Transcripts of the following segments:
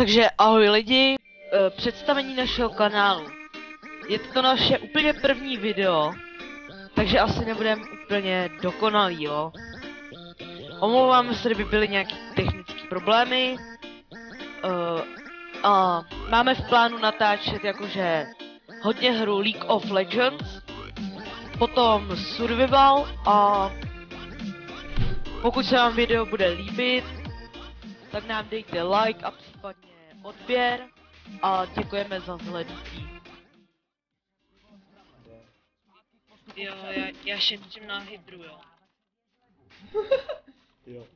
Takže ahoj lidi, představení našeho kanálu. Je to naše úplně první video, takže asi nebudeme úplně dokonalý, jo. Omlouváme se, kdyby byly nějaké technické problémy. A máme v plánu natáčet jakože hodně hru League of Legends, potom Survival a pokud se vám video bude líbit, tak nám dejte like a případně odběr a děkujeme za zhlédnutí. Jo, já šetřím na hydru, jo. Jo.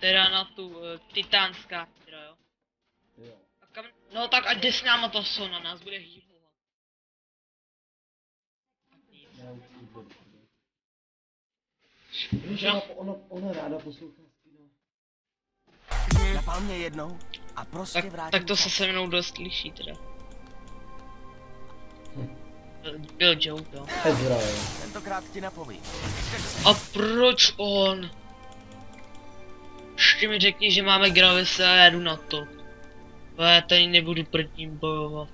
Teda na tu titánská hydra, jo. Jo. A kam, no tak ať jde s náma to Sona, nás bude hýbovat. Ona ráda poslouchá Skina. Napál mě jednou a prostě vrátím. Tak to se mnou dost liší teda. Byl joke, jo. Ezra, jo. Tentokrát ti napovím. A proč on? Ještě mi řekni, že máme Gravise a já jdu na to. Ale já tady nebudu proti ním bojovat.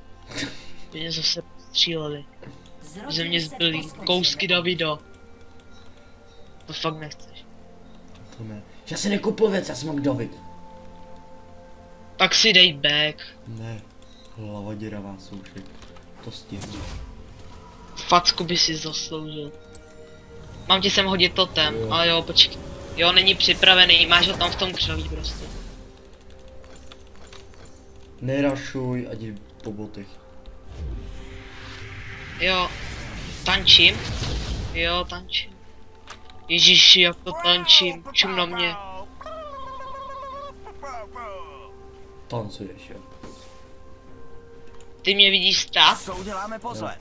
Mě zase stříleli. Ze mě zbyly kousky Davida. To fakt nechceš. To ne. Já si nekoupil věc, já jsem jak David. Tak si dej back. Ne. Hlava děravá soušek. To stihnu. Facku by si zasloužil. Mám ti sem hodit totem, Jo. ale jo, počkej. Jo, není připravený, máš ho tam v tom křoví prostě. Nerašuj, ať je po botech. Jo, tančím. Jo, tančím. Ježíši, jak to tančím, čum na mě. Tancuješ, jo. Ty mě vidíš stát? Co uděláme po zle?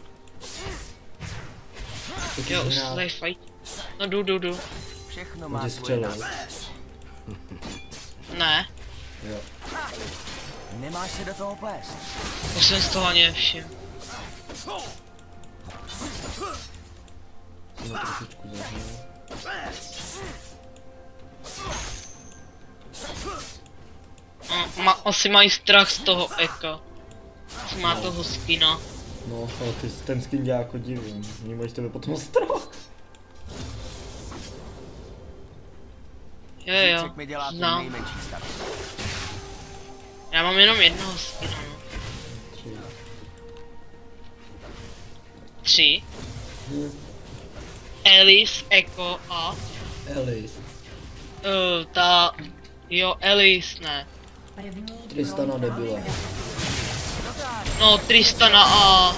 Jo, už se tady fight. No jdu. Všechno má Může svoje střelit. náklady. Ne, Jo. Nemáš se do toho plést. to jsem z toho ani nevšiml. Jsem ho trošičku zažil. Asi mají strach z toho Eka. Má toho skina. No, ale ty ten skin dělá jako divný. Oni mají z tebe potom strach. Jo, Cícek mi dělá ten znám. nejmenší starost. Já mám jenom jednoho skina, no. 3. Alice, Echo a... Alice. Jo, Alice, ne. Tristana debila. No, Tristana a...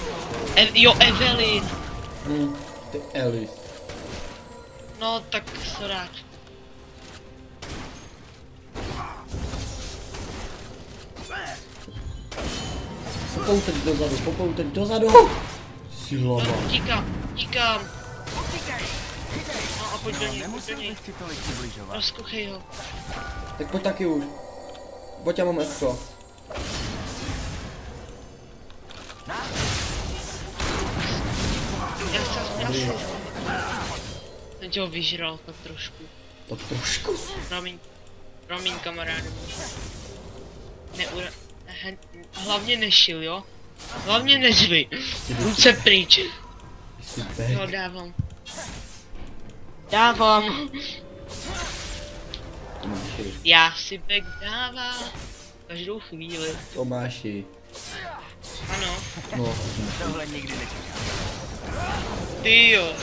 jo, Evelyn. Ty Alice. No, tak sorry. Popouteď dozadu. Silama. Tíkám. No a pojď do něj, Nemusel bych ti tolik přibližovat. rozkuchej ho. Tak pojď taky už. Pojď, já mám F-ko. Já jsem tě ho vyžral tak trošku. Tak trošku. Promiň kamaráde. Hlavně nešil, jo? Hlavně neřvi. Ruce pryč. Jsi Jo, back. Dávám. Tomáši. Já si back dávám. Každou chvíli. Tomáši. Ano. No, Tohle nikdy nečekám. Ty jo.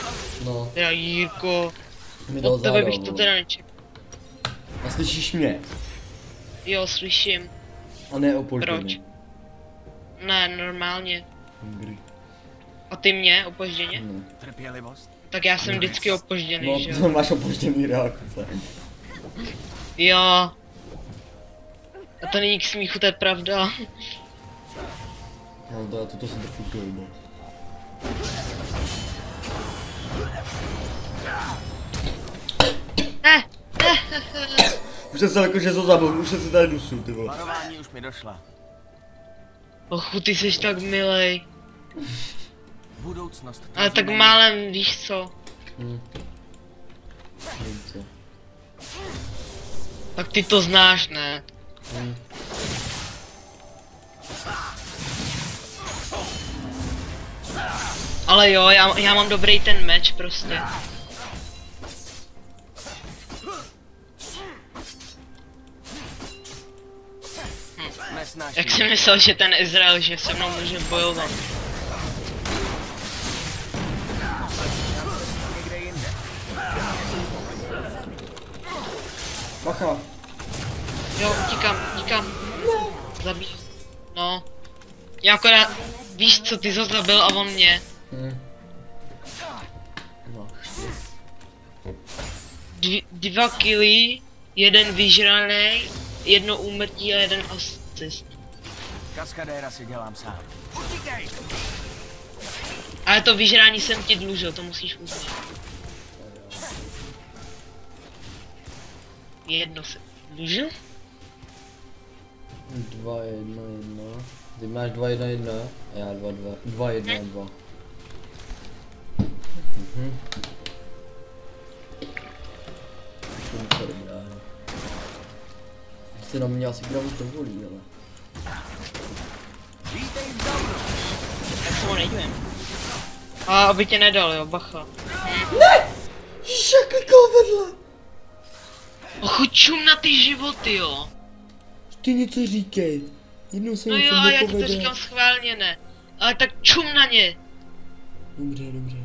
no. Teda Jirko. Mi dal Od tebe bych zároveň. to teda nečekal. A slyšíš mě? Jo, slyším. A ne opožděně. Proč? Ne, normálně. Dobrý. A ty mě opožděně? No. Trpělivost? Tak já jsem vždycky opožděný, že No, jo? to máš opožděný reakce. Jo. A to není k smíchu, to je pravda. No, toto jsem trochu dojmo. Už jsem se jako žezo zabil, už jsem se tady dusil, ty vole. Varování už mi došla. Ochu, ty jsi tak milej. Budoucnost. to Ale tak znamení. málem, víš co? Nevím co. Tak ty to znáš, ne? Ale jo, já mám dobrý ten meč prostě. Nesnáším. Jak jsem myslel, že ten Izrael, že se mnou může bojovat. Někde jinde. Bacha. Jo, tíkám. Zabij. No. Já akorát, víš co, ty jsi ho zabil a on mě. No. 2 killy, 1 vyžranej, 1 úmrtí a 1 asist. Kaskadéra si dělám sám. Utíkej! Ale to vyžrání jsem ti dlužil, to musíš uznat. 1 jsem dlužil? 2, 1, 1. Ty máš 2, 1, 1 a já 2, 2. 2, 1, 2. To je dobrá. Se na mě asi kdo už dovolí, ale. Vítej v Zaunu! Tak se ho nejdem. A aby tě nedal, jo, bacha. Jak klikal vedle! Chuť čum na ty životy, jo. Ty něco říkej. Jednou se No něco jo, já ti to nepovede. říkám schválně, ne. Ale tak čum na ně. Dobře, dobře.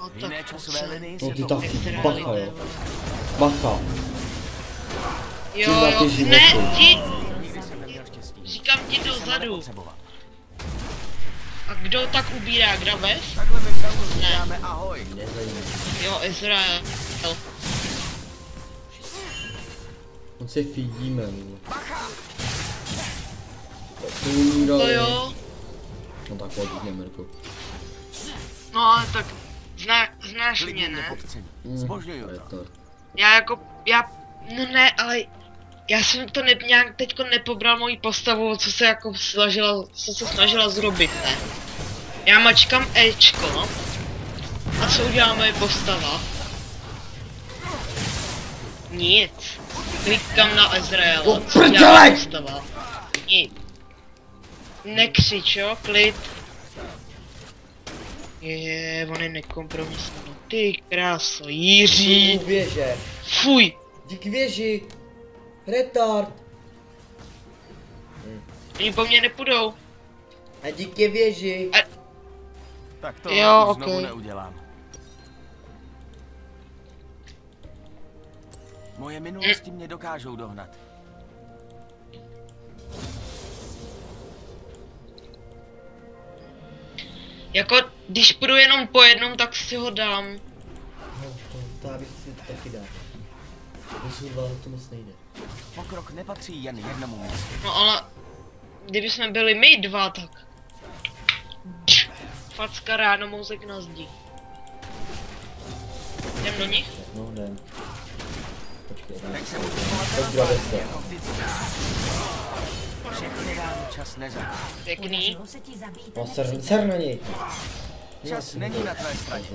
No V jiné časové linii No se ty to taky, Extra bacha level. jo. Bacha. Jo, Čum na ty jo, životy. ne, ti, nikdy jsem neměl štěstí. říkám ti Jsem ho dozadu. nepotřeboval. A kdo tak ubírá, Graves? Takhle my v Zaunu říkáme ahoj. Nezajímá. Jo, Izrael. On se fidíme, no. Bacha! To jo. No tak pojď, Mirko. No ale tak, znáš Klidně mě, ne? nepodceň. Zbožňuju to. to. No ne, ale já jsem to nějak teďko nepobral mojí postavu, co se snažila zrobit, ne? Já mačkám Ečko. A co udělá moje postava? Nic. Klikám na Izraela, co udělá postava? Nic. Nekřič, jo, klid. On je nekompromisní. No ty kráso, Jiří. Věže. Fuj. Díky věži. Retard. Oni po mně nepůjdou. A díky věži. Tak to Jo, už znovu okej. neudělám. Moje minulosti mě dokážou dohnat. Jako, když půjdu jenom po jednom, tak si ho dám. No, to já bych si taky dal. Musím dva, to moc nejde. Pokrok nepatří jen jednomu místu. No ale, kdyby jsme byli my dva, tak... Facka ráno, mouzek na zdi. Jdem do nich? No, jdem. Počkej, Tak se jdem. můžu chovat Tak na děláme to, se. jako vždycky. Všechny dám čas nezabít. Pěkný. No, ser na něj. Čas není na tvé straně.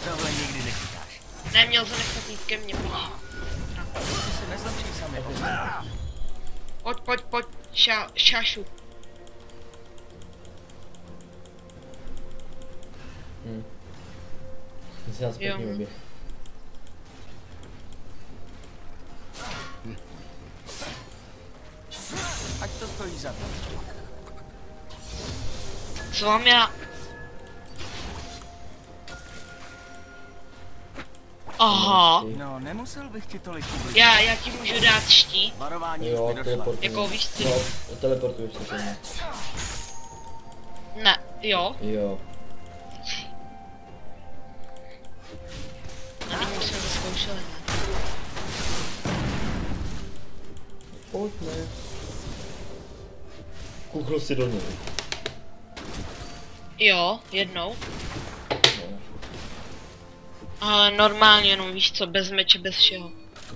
Tohle nikdy nechytáš. Neměl se nechat jít ke mně, pojď. Ty se nezlepší sami. Pojď, šášu. Myslím, já zpětný Jo. oběh. Ať to stojí za to. Co mám já? Aha. No, nemusel bych ti tolik ubližit. Já ti můžu dát štít. Varování už Jo, mi došla. teleportuj. Jako víš ty. No, teleportuješ se tomu. Ne, jo. Jo. A teď už jsme to zkoušeli, ne? Pojďme. Kuchl si do něj. Jo, jednou. Ale normálně jenom, víš co, bez meče, bez všeho.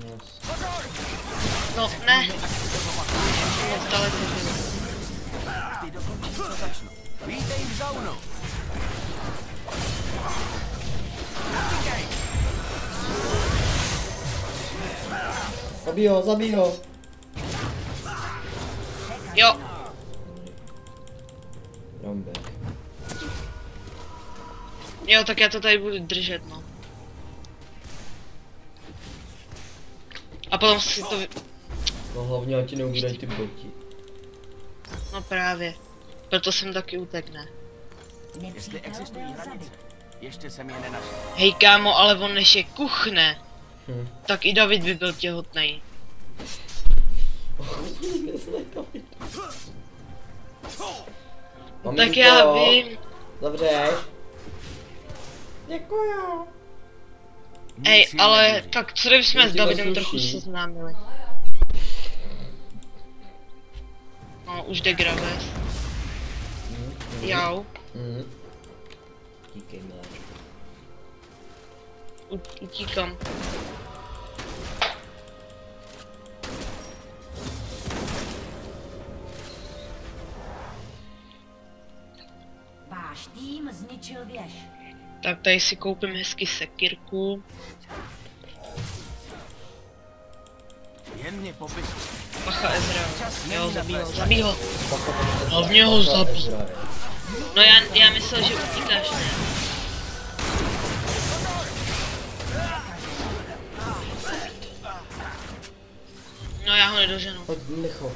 Yes. No, ne. stále přežil. Ty dokončíš, co začnu. Vítej v zaunu. Zabij ho. Jo, Rombek. jo, tak já to tady budu držet, no. A potom si to... No hlavně ať ti neubírají ty boti. No právě. Proto jsem taky utekne. Jestli existují hranice, ještě jsem je nenašel. Hej kámo, ale on než je kuchne, Hm. tak i David by byl těhotnej. Tak já vím. Zavřeš? Děkuju. Ej, Nic jim ale nevěří. tak co kdybychom s Jestli Davidem vás trochu ruší. seznámili? No, už jde Graves. Jau. Díky, miláčku. Utíkám. Váš tým zničil věž. Tak tady si koupím hezky sekirku. Jen mě popiš. Pacha Ezra. Jo, zabij ho. Hlavně ho zabij. No já myslel, že utíkáš, ne? No já ho nedoženu. Pojď, nech ho.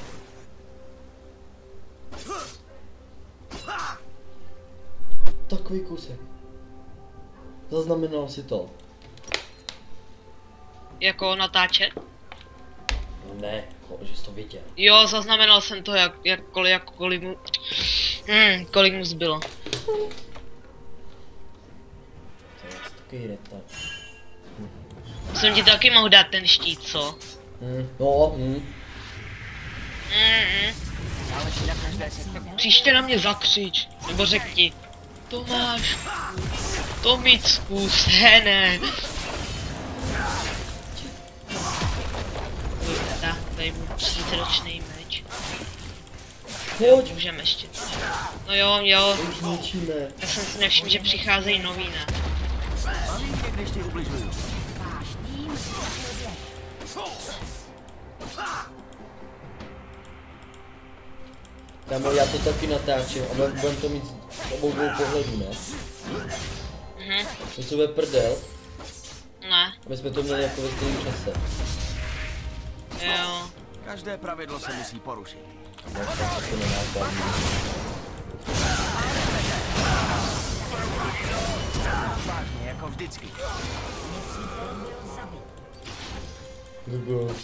Takový kousek. Zaznamenal si to? Jako natáčet? No ne, že jsi to viděl. Jo, zaznamenal jsem to, kolik mu zbylo. To je takový retard. Jsem ti taky mohl dát ten štít, co? Záleží na každé sekundě. Příště na mě zakřič, nebo řekni Tomáš, Tomicku, Sene. Tady mu přízračný meč. Nehoď, Můžeme ještě. No jo, už ničíme. já jsem si nevšiml, že přicházejí nový, ne? Bavím tě, když ti ubližuju. Váš tým zničil věž. Kámo, já to taky natáčím a budem to mít z obou dvou pohledů, ne? To se bude prdel, Ne, aby jsme to měli jako ve stejném čase. jo. Každé pravidlo se musí porušit. No, tak to nenápadí. Vážně, jako vždycky. Google.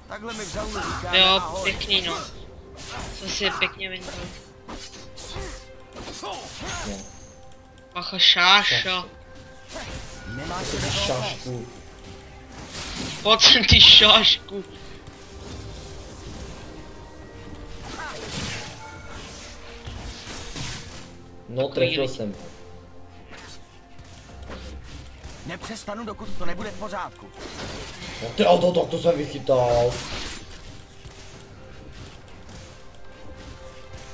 Takhle mi v zaunu říká Jo, ahoj. pěkný no. Jsem si je pěkně vyndal. No. Pacha šáša. Nemáš To je šašku. Pojď sem ty šášku. No, trefil jsem ho. Nepřestanu, dokud to nebude v pořádku. No ty auto, tak to jsem vychytal.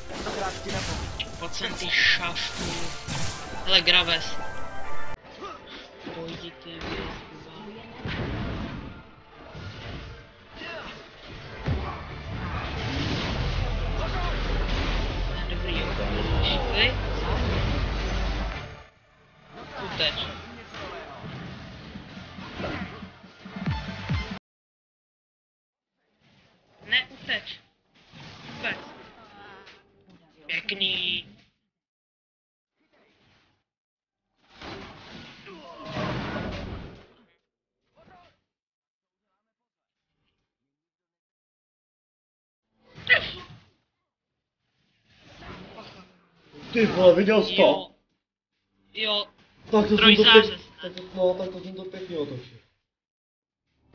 Tentokrát ti napovídám. Pojď sem ty šášku. Hele, Graves. Pojď ty vězba. Dobrý, jo. Šli. Uteč. Ne, uteč. Vůbec. Pěkný. Ty vole, viděl jsi to? Jo. Jo, Tak to jsem to trojzářez, pěkně, ne? tak to jsem to pěkně otočil.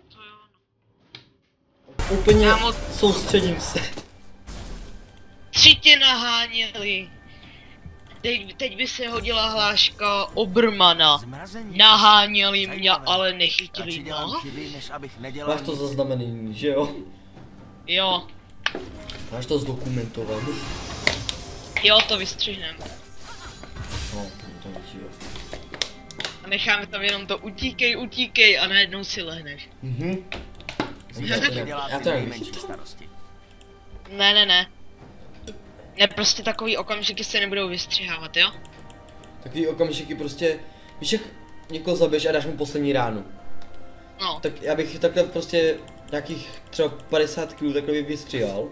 to jo, no. Úplně Kámo. soustředím se. 3 tě naháněli. Teď by se hodila hláška Obermana. Zmrazení. Naháněli mě, Zajímavé. ale Radši nechytili, dělám no. chyby, než abych nedělal Máš to nic. zaznamený, že jo? Jo. Máš to zdokumentovat? Jo, to vystřihneme. No, to jo. A necháme tam jenom to utíkej a najednou si lehneš. Dělá Já ty to nejmenší nevíš. starosti. Ne. Ne, prostě takový okamžiky se nebudou vystřihávat, jo? Takový okamžiky prostě, víš jak někoho zabiješ a dáš mu poslední ránu. No. Tak já bych takhle prostě nějakých třeba 50 kg takhle bych vystřihal.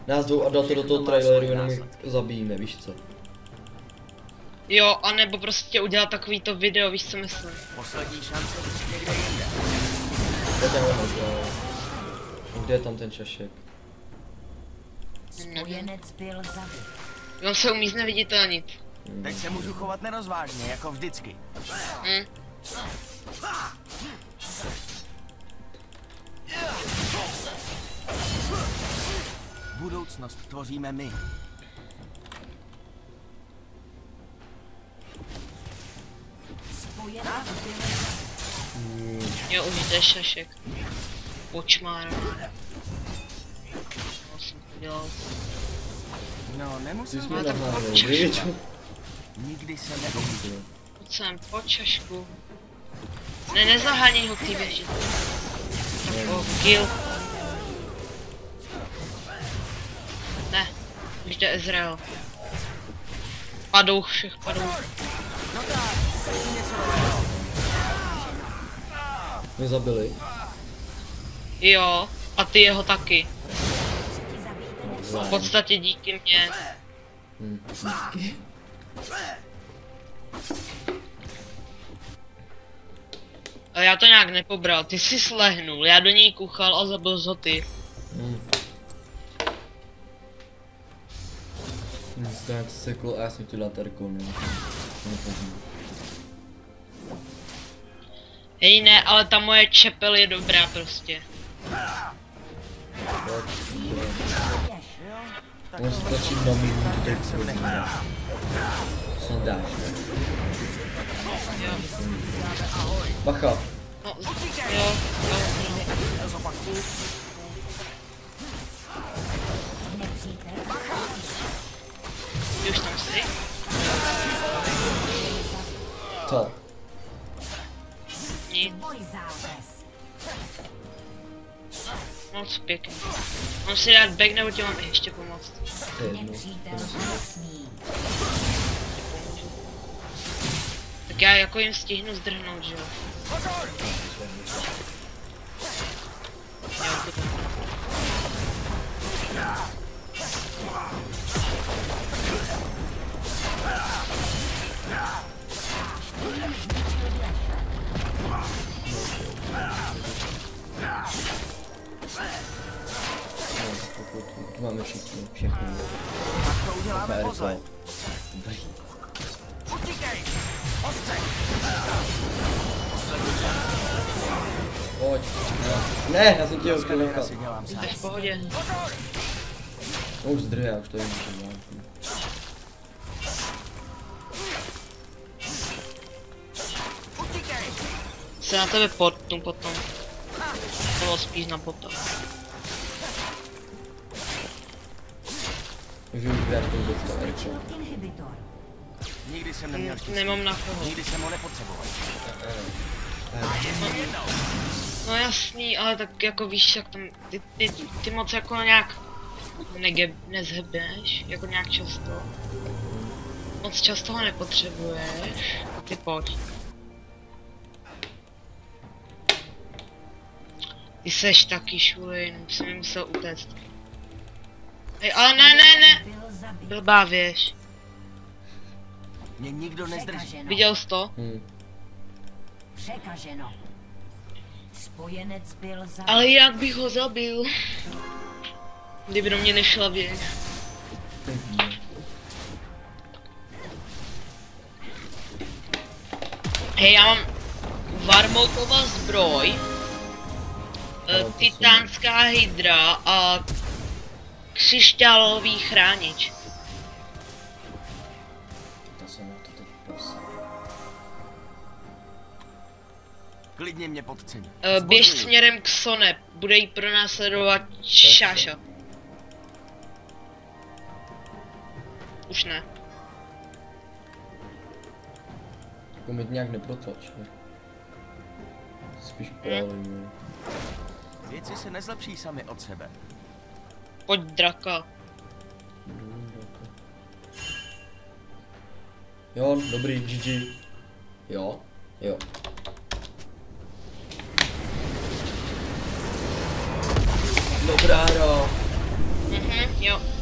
Nás dvou a dal to do toho traileru, jenom je zabijíme, víš co? Jo, anebo prostě udělat takový to video, víš co myslím. Poslední šance někde jinde. To tam je. Kde je tam ten šašek? Spojenec byl zabit. On se umí zneviditelnit. Teď se můžu chovat nerozvážně, jako vždycky. Hm. Budoucnost tvoříme my. Spojenec byl zabit. Jo, už jde šašek. Počmár. Co jsem udělal? No, Ty nemusím. jsme Ale tak nahrávali, počkej. většinou. Nikdy se neumí. Pojď sem, pojď šašku. Ne, nezaháněj ho k té věži. Tak ho, kill. Ne, už jde Ezreal. Padouch, všech padouch. Mě zabili. Jo, a ty jeho taky. Ti zabijte V podstatě díky mně. Ale já to nějak nepobral, ty jsi slehnul, já do něj kuchal a zabil ho ty. To nějak sekl a já jsem chtěl dát Erkon, no. Hej ne, ale ta moje čepel je dobrá prostě. On stačí na minutu, tak se hodí. Snad dáš, ne? Bacha. No, jo, ty už tam jsi? Co? Nic, Tvoj zápis. moc pěkně. Mám si dát back nebo tě mám ještě pomoct? To je jedno. Nepřítel jasný. Tak já jako jim stihnu zdrhnout, že jo? Jo, to tak. Tu máme všichni, všechny. Tak to uděláme Erko. pozle. Dobrý. Utíkej! Ostře! Pojď. Ne, já jsem tě ho chtěl Já nechat. si dělám sám. Jsi v pohodě. No už zdrhej, já už to jim dělám. Utíkej! Se na tebe potnu potom. Nebo spíš na potom. Můžu už brát ten dostat Erko. Zničil inhibitor. Nikdy jsem neměl štěstí. Nemám na koho. Nikdy jsem ho nepotřeboval. No jasný, ale tak jako víš, jak tam ty moc jako nějak nezhebneš, jako nějak často. Moc často ho nepotřebuješ. Ty pojď. Ty seš taky šulej, jsem mi musel utéct. Ej, ale ne, Byl zabit. blbá věž. Mě nikdo nezdrží. Překaženo. Viděl jsi to? Překaženo. Spojenec byl zabit. Ale jak bych ho zabil? Kdyby do mě nešla věž. Hej, já mám Varmoutová zbroj, titánská hydra a křišťálový chránič. To jsem na to teď prosím. Klidně mě podcení. Běž směrem k Sone, bude jí pronásledovat Šáša. Už ne. Jako mi nějak neprotlač, ne? Spíš právě, ne? Věci se nezlepší sami od sebe. Pojď draka. Jo, dobrý, GG. Jo, jo. Dobrá hra. Jo.